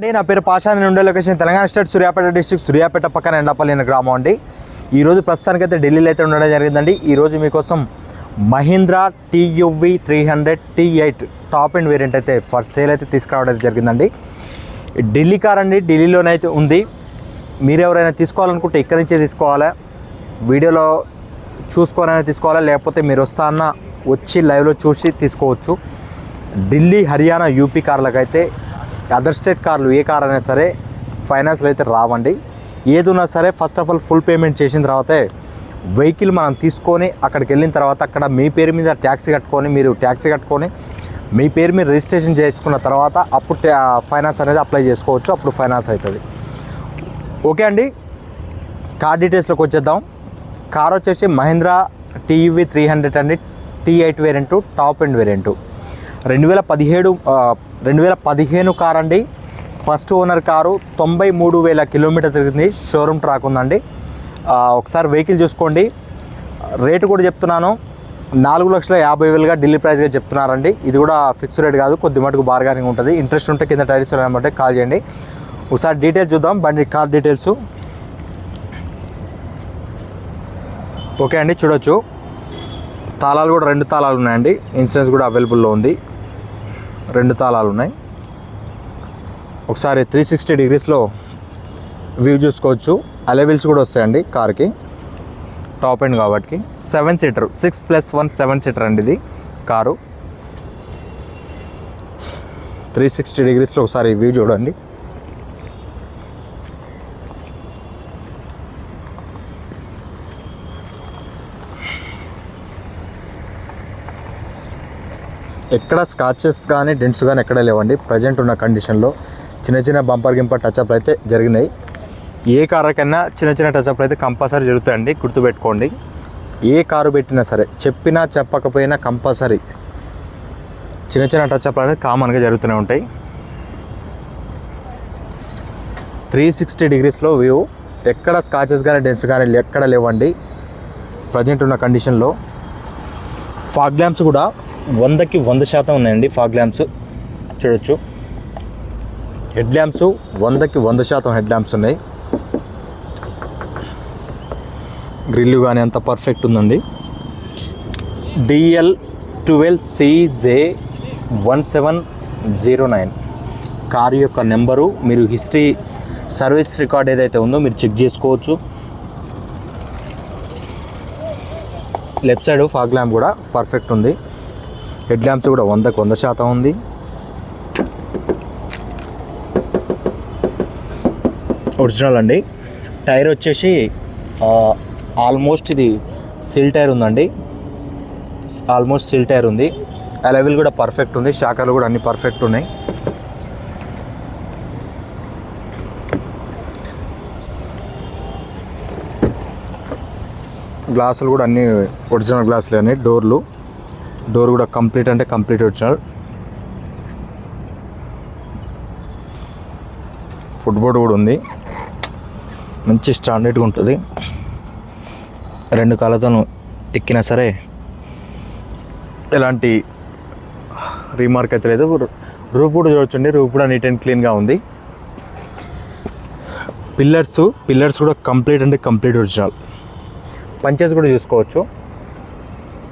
నా పేరు పాషా. నేను ఉండే location Telangana state Suryapet district, Suryapet పక్కన ఎండపల్లి అనే గ్రామం అండి. ఈరోజు ప్రస్తుతానికైతే ఢిల్లీలో అయితే ఉండడం జరిగిందండి. ఈరోజు మీకోసం Mahindra TUV 300 T8 top and variant అయితే ఫర్ సేల్ అయితే తీసుకురావడం జరిగిందండి. ఢిల్లీ కార్ అండి, ఢిల్లీలోనైతే ఉంది. మీరు ఎవరైనా తీసుకోవాలనుకుంటే ఇక్కడి నుంచే తీసుకోవాలా, వీడియోలో చూసుకోవాలని తీసుకోవాలా, లేకపోతే మీరు వస్తాన్న వచ్చి లైవ్లో చూసి తీసుకోవచ్చు. ఢిల్లీ, హర్యానా, యూపీ కార్లకైతే అదర్ స్టేట్ కార్లు ఏ కార్ అయినా సరే ఫైనాన్స్లో అయితే రావండి. ఏదున్నా సరే first of all full payment చేసిన తర్వాతే వెహికల్ మనం తీసుకొని అక్కడికి వెళ్ళిన తర్వాత అక్కడ మీ పేరు మీద ట్యాక్సీ కట్టుకొని మీ పేరు మీద రిజిస్ట్రేషన్ చేసుకున్న తర్వాత అప్పుడు ఫైనాన్స్ అనేది అప్లై చేసుకోవచ్చు. అప్పుడు ఫైనాన్స్ అవుతుంది. ఓకే అండి, కార్ డీటెయిల్స్లోకి వచ్చేద్దాం. కార్ వచ్చేసి మహీంద్రా TUV 300 అండి, T8 variant, top end variant. 2015 car అండి. First owner car. 93,000 కిలోమీటర్ తిరిగింది. షోరూమ్ ట్రాక్ ఉందండి. ఒకసారి వెహికల్ చూసుకోండి. రేటు కూడా చెప్తున్నాను, 4,50,000గా ఢిల్లీ ప్రైస్గా చెప్తున్నారండి. ఇది కూడా ఫిక్స్ రేట్ కాదు, కొద్ది మటుకు బార్గెనింగ్ ఉంటుంది. ఇంట్రెస్ట్ ఉంటే కింద టైటిల్స్ అనమాట కాల్ చేయండి. ఒకసారి డీటెయిల్స్ చూద్దాం, బండి కార్ డీటెయిల్స్. ఓకే అండి, చూడొచ్చు. తాళాలు కూడా 2 తాళాలు ఉన్నాయండి. ఇన్సూరెన్స్ కూడా అవైలబుల్లో ఉంది. 2 తాళాలు ఉన్నాయి. ఒకసారి 360 డిగ్రీస్లో వ్యూ చూసుకోవచ్చు. అలెవెల్స్ కూడా వస్తాయండి కార్కి, టాప్ ఎండ్ కాబట్టి. 7 సీటర్, 6+1 7 సీటర్ అండి ఇది కారు. 360 డిగ్రీస్లో ఒకసారి వ్యూ చూడండి. ఎక్కడ స్కాచెస్ కానీ డెంట్స్ కానీ ఎక్కడ లేవండి. ప్రజెంట్ ఉన్న కండిషన్లో చిన్న బంపర్ గింపర్ టచ్అప్ అయితే జరిగినాయి. ఏ కారుకైనా చిన్న టచ్అప్ అయితే కంపల్సరీ జరుగుతాయండి, గుర్తుపెట్టుకోండి. ఏ కారు పెట్టినా సరే, చెప్పినా చెప్పకపోయినా కంపల్సరీ చిన్న టచ్అప్ అనేది కామన్గా జరుగుతూనే ఉంటాయి. 360 డిగ్రీస్లో వ్యూ, ఎక్కడ స్కాచెస్ కానీ డెంట్స్ కానీ ఎక్కడ లేవండి ప్రజెంట్ ఉన్న కండిషన్లో. ఫాగ్ ల్యాంప్స్ కూడా 100కి 100% ఉన్నాయండి. ఫాగ్ ల్యాంప్స్ చూడొచ్చు. హెడ్ ల్యాంప్స్ 100కి 100% హెడ్ ల్యాంప్స్ ఉన్నాయి. గ్రిల్లు కానీ అంత పర్ఫెక్ట్ ఉందండి. DL12CJ1709 కారు యొక్క నెంబరు. మీరు హిస్టరీ సర్వీస్ రికార్డ్ ఏదైతే ఉందో మీరు చెక్ చేసుకోవచ్చు. లెఫ్ట్ సైడ్ ఫాగ్ ల్యాంప్ కూడా పర్ఫెక్ట్ ఉంది. హెడ్ ల్యాంప్స్ కూడా 100కి 100% ఉంది. ఒరిజినల్ అండి. టైర్ వచ్చేసి ఆల్మోస్ట్ ఇది సిల్ టైర్ ఉందండి. ఆల్మోస్ట్ సిల్ టైర్ ఉంది. అలెవెల్ కూడా పర్ఫెక్ట్ ఉంది. షాకర్లు కూడా అన్ని పర్ఫెక్ట్ ఉన్నాయి. గ్లాసులు కూడా అన్ని ఒరిజినల్ గ్లాసులే ఉన్నాయి. డోర్ కూడా కంప్లీట్ అంటే కంప్లీట్ ఒరిజినల్. ఫుట్బోర్డ్ కూడా ఉంది. మంచి స్టాండర్డ్గా ఉంటుంది. 2 కాళ్ళతో ఎక్కినా సరే ఎలాంటి రీమార్క్ అయితే లేదు. రూఫ్ కూడా చూడొచ్చండి. రూఫ్ కూడా నీట్ అండ్ క్లీన్గా ఉంది. పిల్లర్స్ కూడా కంప్లీట్ అంటే కంప్లీట్ ఒరిజినల్. పంచెస్ కూడా చూసుకోవచ్చు.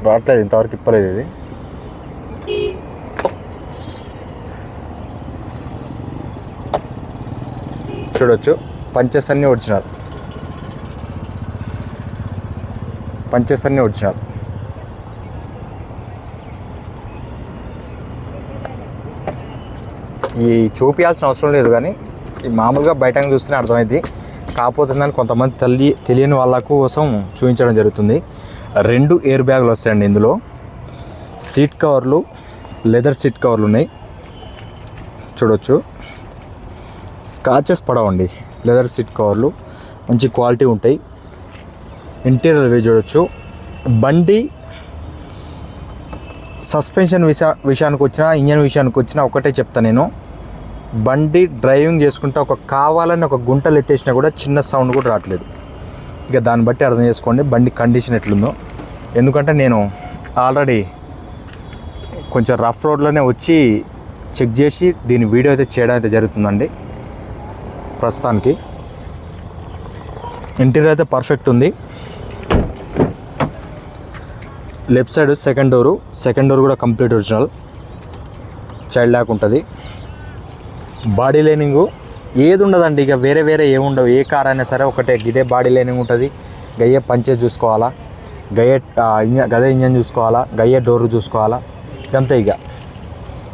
రావట్లేదు, ఇంతవరకు ఇప్పలేదు ఇది. చూడొచ్చు, పంచెస్ అన్నీ ఒరిజినల్. ఈ చూపించాల్సిన అవసరం లేదు, కానీ ఈ మామూలుగా బయట చూస్తేనే అర్థమైంది. కాకపోతే దాన్ని కొంతమంది తెలియని వాళ్ళ కోసం చూపించడం జరుగుతుంది. 2 ఎయిర్ బ్యాగులు వస్తాయండి ఇందులో. సీట్ కవర్లు, లెదర్ సీట్ కవర్లు ఉన్నాయి. చూడొచ్చు, స్కాచెస్ పడవండి. లెదర్ సీట్ కవర్లు మంచి క్వాలిటీ ఉంటాయి. ఇంటీరియర్ వ్యూ చూడొచ్చు. బండి సస్పెన్షన్ విషయానికి వచ్చినా, ఇంజన్ విషయానికి వచ్చినా ఒకటే చెప్తా నేను. బండి డ్రైవింగ్ చేసుకుంటే కావాలని ఒక గుంటలు ఎత్తేసినా కూడా చిన్న సౌండ్ కూడా రావట్లేదు. ఇక దాన్ని బట్టి అర్థం చేసుకోండి బండి కండిషన్ ఎట్లుందో. ఎందుకంటే నేను ఆల్రెడీ కొంచెం రఫ్ రోడ్లోనే వచ్చి చెక్ చేసి దీని వీడియో అయితే చేయడం అయితే జరుగుతుందండి. ప్రస్తుతానికి. ఇంటీరియర్ అయితే పర్ఫెక్ట్ ఉంది. లెఫ్ట్ సైడ్ సెకండ్ డోర్ కూడా కంప్లీట్ ఒరిజినల్, చైల్డ్ లాక్ ఉంటుంది. బాడీ లైనింగు ఏది ఉండదండి, ఇక వేరే ఏముండవు. ఏ కార్ అయినా సరే ఒకటే ఇదే బాడీ లైనింగ్ ఉంటుంది. గయ్యే పంచే చూసుకోవాలా, గదే ఇంజన్ చూసుకోవాలా, గయ్యే డోర్ చూసుకోవాలా, ఇదంతా ఇక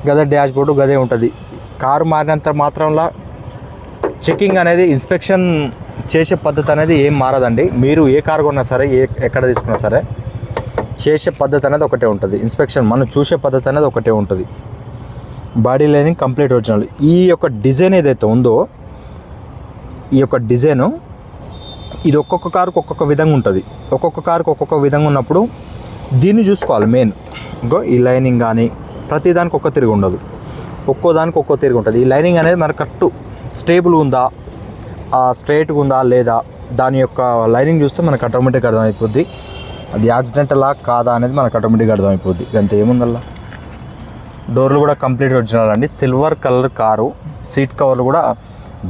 గదే డాష్ బోర్డు గదే ఉంటుంది. కారు మారినంత మాత్రంలో చెకింగ్ అనేది, ఇన్స్పెక్షన్ చేసే పద్ధతి అనేది ఏం మారదండి. మీరు ఏ కారు కొన్నా సరే, ఎక్కడ తీసుకున్నా సరే చేసే పద్ధతి అనేది ఒకటే ఉంటుంది. ఇన్స్పెక్షన్ మనం చూసే పద్ధతి అనేది ఒకటే ఉంటుంది. Body lining complete original. ఈ యొక్క డిజైన్ ఏదైతే ఉందో, ఈ యొక్క డిజైను ఇది ఒక్కొక్క కారుకు ఒక్కొక్క విధంగా ఉంటుంది. ఒక్కొక్క కారుకు ఒక్కొక్క విధంగా ఉన్నప్పుడు దీన్ని చూసుకోవాలి మెయిన్. ఇంకో ఈ లైనింగ్ కానీ ప్రతి దానికి ఒక్క తిరిగి ఉండదు, ఒక్కో దానికి ఒక్కో తిరిగి ఉంటుంది. ఈ లైనింగ్ అనేది మనకు కరెక్ట్ స్టేబుల్ ఉందా, స్ట్రైట్గా ఉందా లేదా, దాని యొక్క లైనింగ్ చూస్తే మనకు ఆటోమేటిక్గా అర్థమైపోద్ది. అది యాక్సిడెంటలా కాదా అనేది మనకు ఆటోమేటిక్గా అర్థమైపోద్ది. అంత ఏముందల్లా. డోర్లు కూడా కంప్లీట్ ఒరిజినల్ అండి. Silver colour car. సీట్ కవర్లు కూడా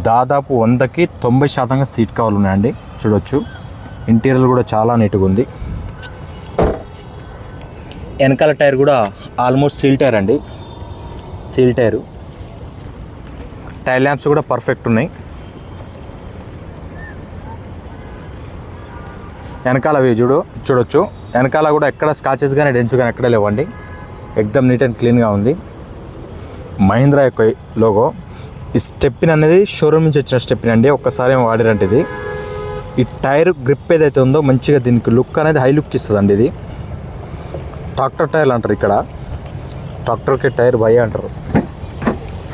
దాదాపు 100కి 90% సీట్ కవర్లు ఉన్నాయండి, చూడొచ్చు. ఇంటీరియర్ కూడా చాలా నీట్గా ఉంది. వెనకాల టైర్ కూడా ఆల్మోస్ట్ సీల్ టైర్ అండి, సీల్ టైరు. టైల్ ల్యాంప్స్ కూడా పర్ఫెక్ట్ ఉన్నాయి. వెనకాల చూడొచ్చు. వెనకాల కూడా ఎక్కడ స్కాచెస్ కానీ డెంట్స్ కానీ ఎక్కడ లేవండి. ఎక్దమ్ నీట్ అండ్ క్లీన్గా ఉంది. మహీంద్రా యొక్క లోగో. ఈ స్టెప్పిన్ అనేది షోరూమ్ నుంచి వచ్చిన స్టెప్పిన్ అండి, ఒక్కసారి ఏమో వాడిరంటే ఇది. ఈ టైర్ గ్రిప్ ఏదైతే ఉందో మంచిగా దీనికి లుక్ అనేది హై లుక్ ఇస్తుందండి. ఇది ట్రాక్టర్ టైర్లు అంటారు, ఇక్కడ ట్రాక్టర్కి టైర్ బై అంటారు.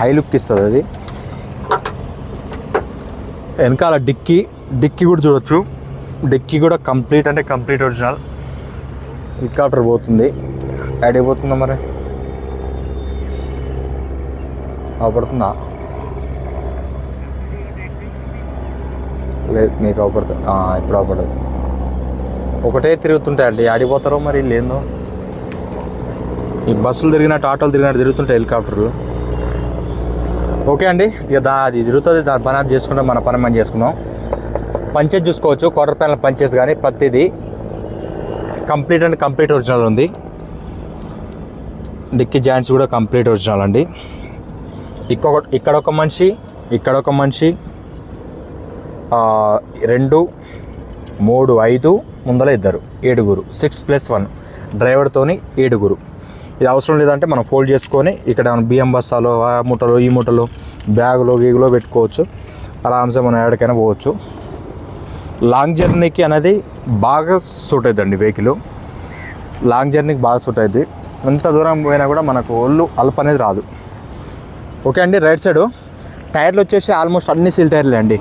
హై లుక్ ఇస్తుంది అది. వెనకాల డిక్కీ కూడా చూడొచ్చు. డిక్కీ కూడా కంప్లీట్ అంటే కంప్లీట్ ఒరిజినల్. హెలికాప్టర్ పోతుంది, యాడ్ అయిపోతుందా మరి, అవపడుతుందా? లేదు, మీకు అవపడుతుంది. ఇప్పుడు అవపడదు. ఒకటే తిరుగుతుంటాయండి, ఆడిపోతారో మరి లేదో. ఈ బస్సులు తిరిగినట్టు ఆటోలు తిరిగినట్టు తిరుగుతుంటాయి హెలికాప్టర్లు. ఓకే అండి, ఇక అది తిరుగుతుంది, దాని పని అది చేసుకుంటాం, మన పని మనం చేసుకుందాం. పంచెస్ చూసుకోవచ్చు, క్వార్టర్ ప్యానల్ పంచెస్ కానీ ప్రతిదీ కంప్లీట్ అండ్ కంప్లీట్ ఒరిజినల్ ఉంది. డిక్కీ జాయింట్స్ కూడా కంప్లీట్ ఒరిజినల్ అండి. ఇక్కడ ఒక మనిషి 2, 3, 5 ముందర 2, 7, 6+1 డ్రైవర్తోని 7. ఇది అవసరం లేదంటే మనం ఫోల్డ్ చేసుకొని ఇక్కడ బియ్యం బస్తాలు, ఆ మూటలు, ఈ మూటలు, బ్యాగులో గీగులో పెట్టుకోవచ్చు. ఆరామ్సే మనం ఎక్కడికైనా పోవచ్చు. లాంగ్ జర్నీకి అనేది బాగా సూట్ అవుతుందండి వెహికల్. లాంగ్ జర్నీకి బాగా సూట్ అవుతుంది. ఎంత దూరం పోయినా కూడా మనకు ఒళ్ళు అల్ప అనేది రాదు. ఓకే అండి. రైట్ సైడు టైర్లు వచ్చేసి ఆల్మోస్ట్ అన్ని సీల్ టైర్లే అండి.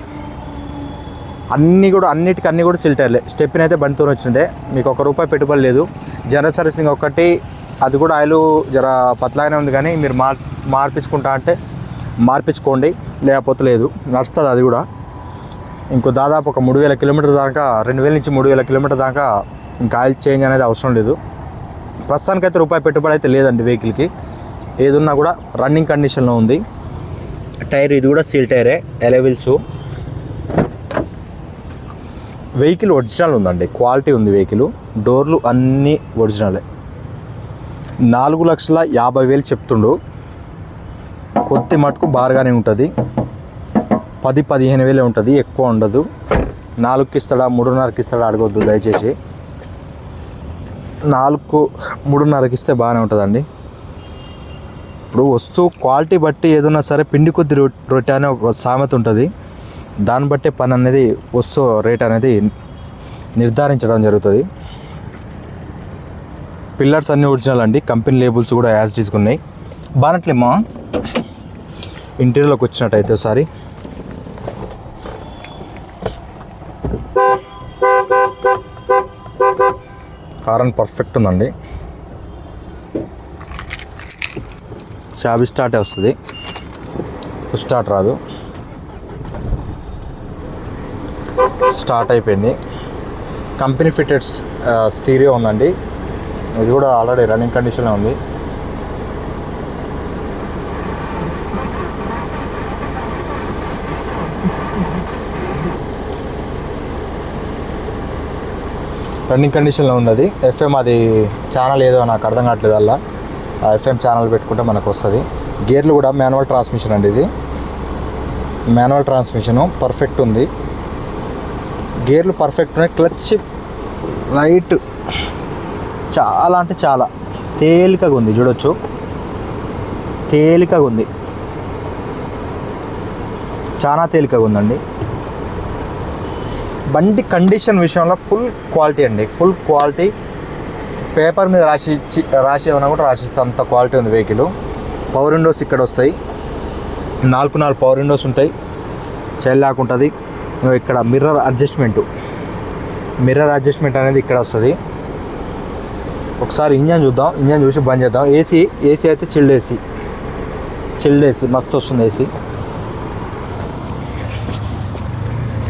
అన్నీ కూడా సీల్ టైర్లే. స్టెప్ని అయితే బండితో వచ్చిందే, మీకు ₹1 పెట్టుబడి లేదు. జనరల్ సర్వీసింగ్ ఒకటి, అది కూడా ఆయిల్ జర పతలాగానే ఉంది, కానీ మీరు మార్పించుకుంటా అంటే మార్పించుకోండి, లేకపోతే లేదు, నడుస్తుంది అది కూడా. ఇంకో దాదాపు ఒక 3000 కిలోమీటర్ దాకా, 2000 నుంచి 3000 కిలోమీటర్ దాకా ఇంకా ఆయిల్ చేంజ్ అనేది అవసరం లేదు. ప్రస్తుతానికైతే ₹1 పెట్టుబడి అయితే లేదండి వెహికల్కి. ఏదున్నా కూడా రన్నింగ్ కండిషన్లో ఉంది. టైర్ ఇది కూడా సీల్ టైరే, ఎలెవిల్స్. వెహికల్ ఒరిజినల్ ఉందండి, క్వాలిటీ ఉంది వెహికల్. డోర్లు అన్నీ ఒరిజినలే. 4,50,000 చెప్తుండు. కొద్ది మటుకు బార్గానే ఉంటుంది. 10-15 వేలే ఉంటుంది, ఎక్కువ ఉండదు. 4కి ఇస్తాడా 3.5కి ఇస్తాడా అడగొద్దు దయచేసి. 4-3.5కి ఇస్తే బాగానే ఉంటుందండి. ఇప్పుడు వస్తువు క్వాలిటీ బట్టి ఏదన్నా సరే పిండి కొద్ది రొట్టె అనే ఒక సామెత ఉంటుంది. దాన్ని బట్టే పని అనేది వస్తువు రేట్ అనేది నిర్ధారించడం జరుగుతుంది. పిల్లర్స్ అన్నీ ఒరిజినల్ అండి, కంపెనీ లేబుల్స్ కూడా యాజ్ తీసుకున్నాయి. బానట్లేమ్మా ఇంటీరియర్లోకి వచ్చినట్టయితే ఒకసారి హారన్ పర్ఫెక్ట్ ఉందండి. చాబీ స్టార్టే వస్తుంది, స్టార్ట్ రాదు. స్టార్ట్ అయిపోయింది. కంపెనీ ఫిటెడ్ స్టీరియో ఉందండి. ఇది కూడా ఆల్రెడీ రన్నింగ్ కండిషన్లో ఉంది. రన్నింగ్ కండిషన్లో ఉంది అది. ఎఫ్ఎం అది ఛానల్ ఏదో నాకు అర్థం కావట్లేదు. అలా ఎఫ్ఎం ఛానల్ పెట్టుకుంటే మనకు వస్తుంది. గేర్లు కూడా మాన్యువల్ ట్రాన్స్మిషన్ అండి. ఇది మాన్యువల్ ట్రాన్స్మిషను పర్ఫెక్ట్ ఉంది. గేర్లు పర్ఫెక్ట్ ఉన్నాయి. క్లచ్ లైట్ చాలా అంటే చాలా తేలికగా ఉంది. చూడొచ్చు, తేలికగా ఉంది, చాలా తేలికగా ఉందండి. బండి కండిషన్ విషయంలో ఫుల్ క్వాలిటీ అండి, ఫుల్ క్వాలిటీ. పేపర్ మీద రాసి ఏమన్నా కూడా రాసిస్తే అంత క్వాలిటీ ఉంది వెహికల్. పవర్ విండోస్ ఇక్కడ వస్తాయి, 4 పవర్ విండోస్ ఉంటాయి. చైల్డ్ లాక్ ఉంటుంది. ఇక్కడ మిర్రర్ అడ్జస్ట్మెంట్ అనేది ఇక్కడ వస్తుంది. ఒకసారి ఇంజన్ చూద్దాం, ఇంజన్ చూసి బంద్ చేద్దాం. ఏసీ అయితే చిల్డ్ ఏసీ మస్తు వస్తుంది. ఏసీ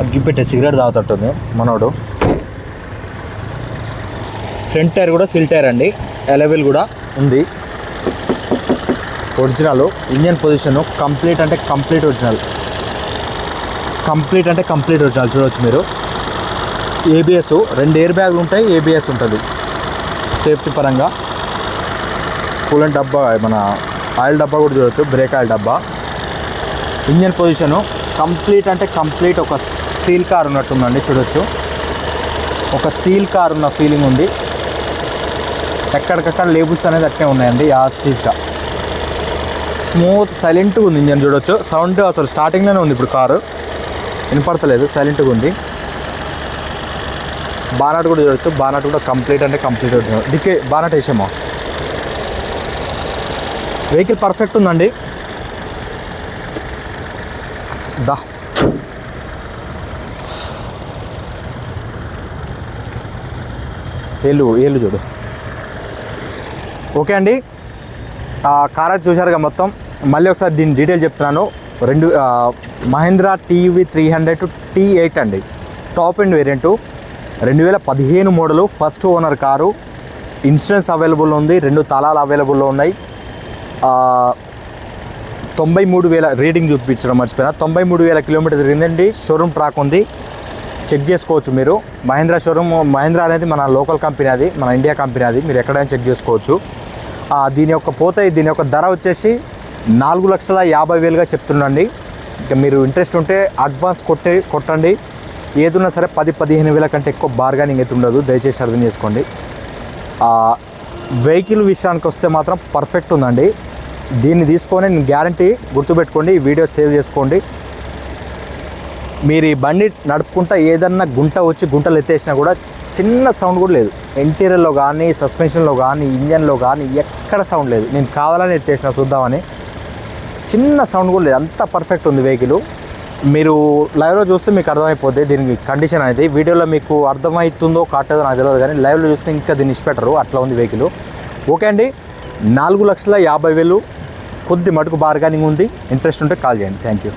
అగ్గిపెట్టే సిగరెట్ తాగుతుంటుంది మనోడు. ఫ్రంట్ టైర్ కూడా సిల్ టైర్ అండి, ఎలవెల్ కూడా ఉంది. ఒరిజినల్ ఇంజన్ పొజిషన్ కంప్లీట్ అంటే కంప్లీట్ ఒరిజినల్ చూడవచ్చు మీరు. ఏబిఎస్ 2 ఎయిర్ బ్యాగులు ఉంటాయి, ఏబిఎస్ ఉంటుంది సేఫ్టీ పరంగా. కూలెంట్ డబ్బా, మన ఆయిల్ డబ్బా కూడా చూడవచ్చు, బ్రేక్ ఆయిల్ డబ్బా. ఇంజన్ పొజిషను కంప్లీట్ అంటే కంప్లీట్ ఒక సీల్ కార్ ఉన్నట్టుందండి. చూడవచ్చు, ఒక సీల్ కార్ ఉన్న ఫీలింగ్ ఉంది. ఎక్కడికక్కడ లేబుల్స్ అనేది అట్టే ఉన్నాయండి యాస్టీస్గా. స్మూత్ సైలెంట్గా ఉంది ఇంజన్. చూడవచ్చు, సౌండ్ అసలు స్టార్టింగ్లోనే ఉంది. ఇప్పుడు కారు వినపడతలేదు, సైలెంట్గా ఉంది. బానట్ కూడా చూడవచ్చు, బానట్ కూడా కంప్లీట్ అంటే కంప్లీట్ అవుతుంది. డికే బానట్ వేసామా, వెహికల్ పర్ఫెక్ట్ ఉందండి. దా ఏళ్ళు చూడు. ఓకే అండి, కార్ అయితే చూశారుగా మొత్తం. మళ్ళీ ఒకసారి దీని డీటెయిల్ చెప్తున్నాను. మహీంద్రా టీయూవీ 300 T8 అండి, top end variant, 2015 model, first owner car. Insurance available ఉంది, 2 తాళాలు అవైలబుల్లో ఉన్నాయి. 93,000 రీడింగ్ చూపించడం మర్చిపోయినా. 93,000 కిలోమీటర్ తిరిగిందండి. షోరూమ్ ట్రాక్ ఉంది, చెక్ చేసుకోవచ్చు మీరు. మహీంద్రా షోరూమ్, మహీంద్రా అనేది మన లోకల్ కంపెనీ, అది మన ఇండియా కంపెనీ, అది మీరు ఎక్కడైనా చెక్ చేసుకోవచ్చు. దీని యొక్క ధర వచ్చేసి 4,50,000గా చెప్తుండండి. ఇక మీరు ఇంట్రెస్ట్ ఉంటే అడ్వాన్స్ కొట్టండి. ఏదున్నా సరే 10-15,000 కంటే ఎక్కువ బార్గెనింగ్ అయితే ఉండదు, దయచేసి అర్థం చేసుకోండి. వెహికల్ విషయానికి వస్తే మాత్రం పర్ఫెక్ట్ ఉందండి. దీన్ని తీసుకొని నేను గ్యారంటీ, గుర్తుపెట్టుకోండి, ఈ వీడియో సేవ్ చేసుకోండి. మీరు ఈ బండి నడుపుకుంటా ఏదన్నా గుంటలు ఎత్తేసినా కూడా చిన్న సౌండ్ కూడా లేదు. ఇంటీరియర్లో కానీ, సస్పెన్షన్లో కానీ, ఇంజన్లో కానీ ఎక్కడ సౌండ్ లేదు. నేను కావాలని ఎత్తేసిన చూద్దామని, చిన్న సౌండ్ కూడా లేదు. అంత పర్ఫెక్ట్ ఉంది వెహికల్. మీరు లైవ్లో చూస్తే మీకు అర్థమైపోద్ది దీనికి కండిషన్ అనేది. వీడియోలో మీకు అర్థమవుతుందో కాటేదో నాకు తెలియదు, కానీ లైవ్లో చూస్తే ఇంకా దీన్ని ఇష్టపెట్టరు, అట్లా ఉంది వెహికల్. ఓకే అండి, 4,50,000 కొద్ది మటుకు బార్గెనింగ్ ఉంది. ఇంట్రెస్ట్ ఉంటే కాల్ చేయండి. Thank you.